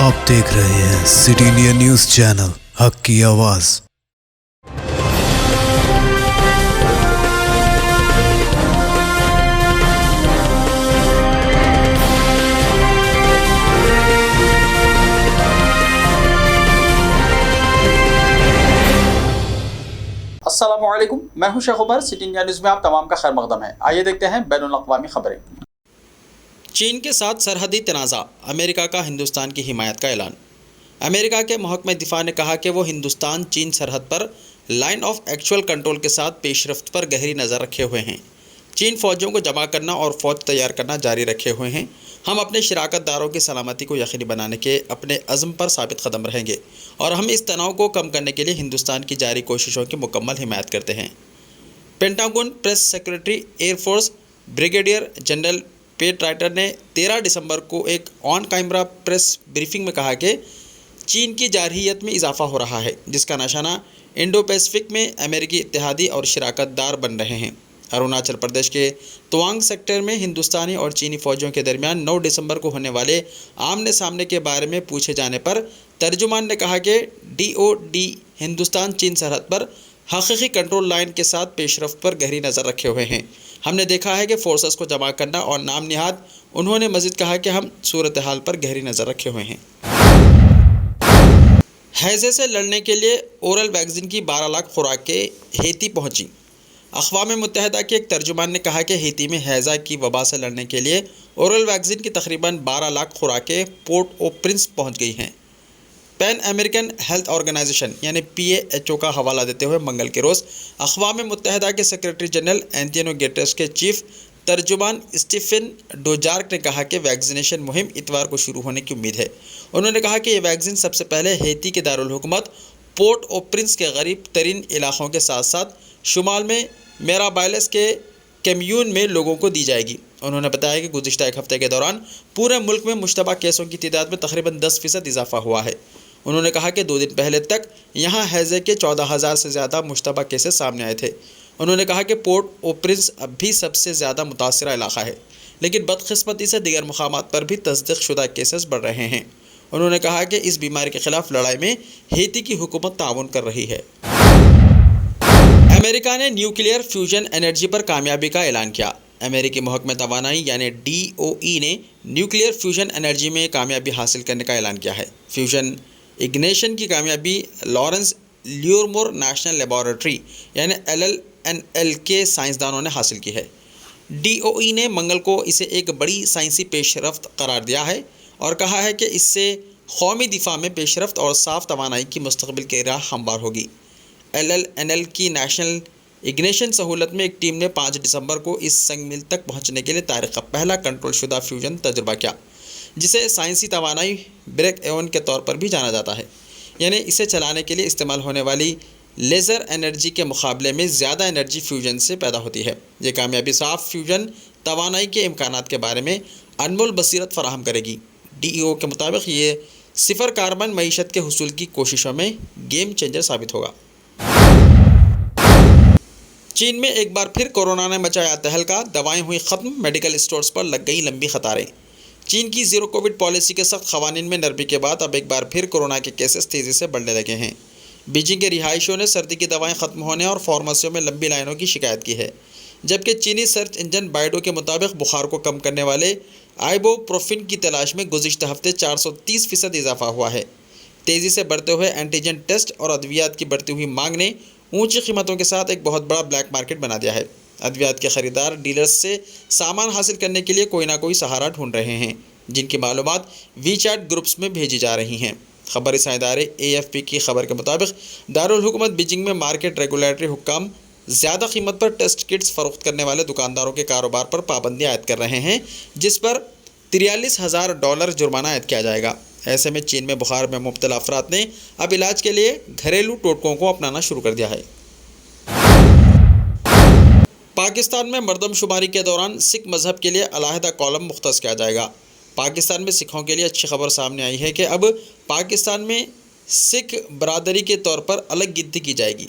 آپ دیکھ رہے ہیں سٹی انڈیا نیوز چینل، حق کی آواز۔ السلام علیکم، میں ہوں شیخ عمر۔ سٹی انڈیا نیوز میں آپ تمام کا خیر مقدم ہے۔ آئیے دیکھتے ہیں بین الاقوامی خبریں۔ چین کے ساتھ سرحدی تنازع، امریکہ کا ہندوستان کی حمایت کا اعلان۔ امریکہ کے محکمہ دفاع نے کہا کہ وہ ہندوستان چین سرحد پر لائن آف ایکچوئل کنٹرول کے ساتھ پیش رفت پر گہری نظر رکھے ہوئے ہیں۔ چین فوجوں کو جمع کرنا اور فوج تیار کرنا جاری رکھے ہوئے ہیں۔ ہم اپنے شراکت داروں کی سلامتی کو یقینی بنانے کے اپنے عزم پر ثابت قدم رہیں گے اور ہم اس تناؤ کو کم کرنے کے لیے ہندوستان کی جاری کوششوں کی مکمل حمایت کرتے ہیں۔ Pentagon press secretary air force brigadier general Pat Ryder نے 13 دسمبر کو ایک آن کیمرہ پریس بریفنگ میں کہا کہ چین کی جارحیت میں اضافہ ہو رہا ہے، جس کا نشانہ انڈو پیسفک میں امریکی اتحادی اور شراکت دار بن رہے ہیں۔ اروناچل پردیش کے توانگ سیکٹر میں ہندوستانی اور چینی فوجوں کے درمیان 9 دسمبر کو ہونے والے آمنے سامنے کے بارے میں پوچھے جانے پر ترجمان نے کہا کہ DoD ہندوستان چین سرحد پر حقیقی کنٹرول لائن کے ساتھ پیش رفت پر گہری نظر رکھے ہوئے ہیں۔ ہم نے دیکھا ہے کہ فورسز کو جمع کرنا اور نام نہاد۔ انہوں نے مزید کہا کہ ہم صورتحال پر گہری نظر رکھے ہوئے ہیں۔ ہیضے سے لڑنے کے لیے اورل ویکسین کی 12 لاکھ خوراکیں ہیتی پہنچیں۔ اقوام متحدہ کے ایک ترجمان نے کہا کہ ہیتی میں ہیضہ کی وبا سے لڑنے کے لیے اورل ویکسین کی تقریباً 12 لاکھ خوراکیں پورٹ او پرنس پہنچ گئی ہیں۔ پین امریکن ہیلتھ آرگنائزیشن یعنی WHO کا حوالہ دیتے ہوئے منگل کے روز اقوام متحدہ کے سیکریٹری جنرل اینٹونیو گٹریس کے چیف ترجمان اسٹیفن ڈوجارک نے کہا کہ ویکسینیشن مہم اتوار کو شروع ہونے کی امید ہے۔ انہوں نے کہا کہ یہ ویکسین سب سے پہلے ہیتی کے دارالحکومت پورٹ او پرنس کے غریب ترین علاقوں کے ساتھ ساتھ شمال میں میرابائلس کے کیمیون میں لوگوں کو دی جائے گی۔ انہوں نے بتایا کہ گزشتہ ایک ہفتے کے دوران پورے ملک میں مشتبہ کیسوں کی تعداد میں تقریباً 10% اضافہ ہوا ہے۔ انہوں نے کہا کہ 2 دن پہلے تک یہاں ہیضے کے 14,000 سے زیادہ مشتبہ کیسز سامنے آئے تھے۔ انہوں نے کہا کہ پورٹ او پرنس اب بھی سب سے زیادہ متاثرہ علاقہ ہے، لیکن بدقسمتی سے دیگر مقامات پر بھی تصدیق شدہ کیسز بڑھ رہے ہیں۔ انہوں نے کہا کہ اس بیماری کے خلاف لڑائی میں ہیتی کی حکومت تعاون کر رہی ہے۔ امریکہ نے نیوکلیئر فیوژن انرجی پر کامیابی کا اعلان کیا۔ امریکی محکمہ توانائی یعنی DOE نے نیوکلیئر فیوژن انرجی میں کامیابی حاصل کرنے کا اعلان کیا ہے۔ فیوژن اگنیشن کی کامیابی لارنس لیورمور نیشنل لیبارٹری یعنی LLNL کے سائنسدانوں نے حاصل کی ہے۔ DOE نے منگل کو اسے ایک بڑی سائنسی پیش رفت قرار دیا ہے اور کہا ہے کہ اس سے قومی دفاع میں پیش رفت اور صاف توانائی کی مستقبل کی راہ ہموار ہوگی۔ LLNL کی نیشنل اگنیشن سہولت میں ایک ٹیم نے 5 دسمبر کو اس سنگ میل تک پہنچنے کے لیے تاریخ کا پہلا کنٹرول شدہ فیوژن تجربہ کیا، جسے سائنسی توانائی بریک ایون کے طور پر بھی جانا جاتا ہے، یعنی اسے چلانے کے لیے استعمال ہونے والی لیزر انرجی کے مقابلے میں زیادہ انرجی فیوژن سے پیدا ہوتی ہے۔ یہ کامیابی صاف فیوژن توانائی کے امکانات کے بارے میں انمول بصیرت فراہم کرے گی۔ DOE کے مطابق یہ صفر کاربن معیشت کے حصول کی کوششوں میں گیم چینجر ثابت ہوگا۔ چین میں ایک بار پھر کورونا نے مچایا تہلکہ، دوائیں ہوئی ختم، میڈیکل اسٹورز پر لگ گئی لمبی قطاریں۔ چین کی زیرو کووڈ پالیسی کے سخت قوانین میں نرمی کے بعد اب ایک بار پھر کورونا کے کیسز تیزی سے بڑھنے لگے ہیں۔ بیجنگ کے رہائشیوں نے سردی کی دوائیں ختم ہونے اور فارمیسیوں میں لمبی لائنوں کی شکایت کی ہے، جبکہ چینی سرچ انجن بائیڈو کے مطابق بخار کو کم کرنے والے آئبوپروفین کی تلاش میں گزشتہ ہفتے 430% اضافہ ہوا ہے۔ تیزی سے بڑھتے ہوئے اینٹیجن ٹیسٹ اور ادویات کی بڑھتی ہوئی مانگ نے اونچی قیمتوں کے ساتھ ایک بہت بڑا بلیک مارکیٹ بنا دیا ہے۔ ادویات کے خریدار ڈیلرز سے سامان حاصل کرنے کے لیے کوئی نہ کوئی سہارا ڈھونڈ رہے ہیں، جن کی معلومات وی چیٹ گروپس میں بھیجی جا رہی ہیں۔ خبر رساں ادارے AFP کی خبر کے مطابق دارالحکومت بیجنگ میں مارکیٹ ریگولیٹری حکام زیادہ قیمت پر ٹیسٹ کٹس فروخت کرنے والے دکانداروں کے کاروبار پر پابندی عائد کر رہے ہیں، جس پر $43,000 جرمانہ عائد کیا جائے گا۔ ایسے میں چین میں بخار میں مبتلا افراد نے اب علاج کے لیے گھریلو ٹوٹکوں کو اپنانا شروع کر دیا ہے۔ پاکستان میں مردم شماری کے دوران سکھ مذہب کے لیے علیحدہ کالم مختص کیا جائے گا۔ پاکستان میں سکھوں کے لیے اچھی خبر سامنے آئی ہے کہ اب پاکستان میں سکھ برادری کے طور پر الگ گنتی کی جائے گی۔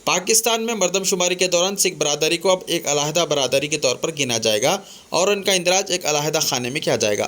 پاکستان میں مردم شماری کے دوران سکھ برادری کو اب ایک علیحدہ برادری کے طور پر گنا جائے گا اور ان کا اندراج ایک علیحدہ خانے میں کیا جائے گا۔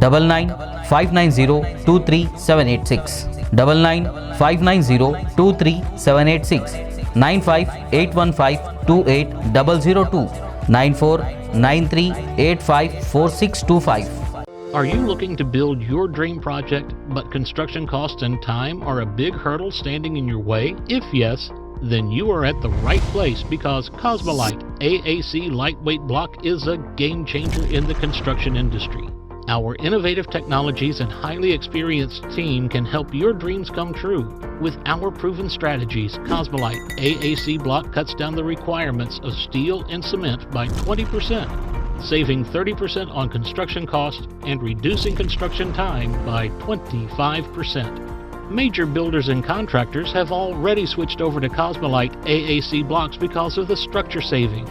9959023786 9959023786 9581528002 9493854625. Are you looking to build your dream project, but construction costs and time are a big hurdle standing in your way? If yes, then you are at the right place, because Cosmolite AAC lightweight block is a game changer in the construction industry. Our innovative technologies and highly experienced team can help your dreams come true. With our proven strategies, Cosmolite AAC block cuts down the requirements of steel and cement by 20%, saving 30% on construction costs and reducing construction time by 25%. Major builders and contractors have already switched over to Cosmolite AAC blocks because of the structure saving.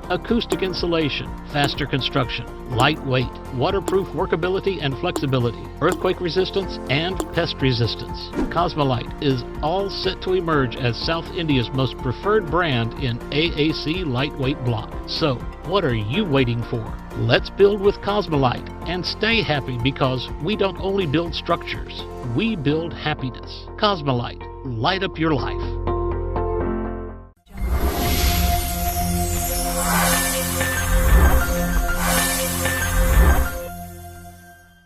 Acoustic insulation, faster construction, lightweight, waterproof workability and flexibility, earthquake resistance and pest resistance. Cosmolite is all set to emerge as South India's most preferred brand in AAC lightweight block. So, what are you waiting for? Let's build with Cosmolite and stay happy, because we don't only build structures, we build happiness. Cosmolite, light up your life.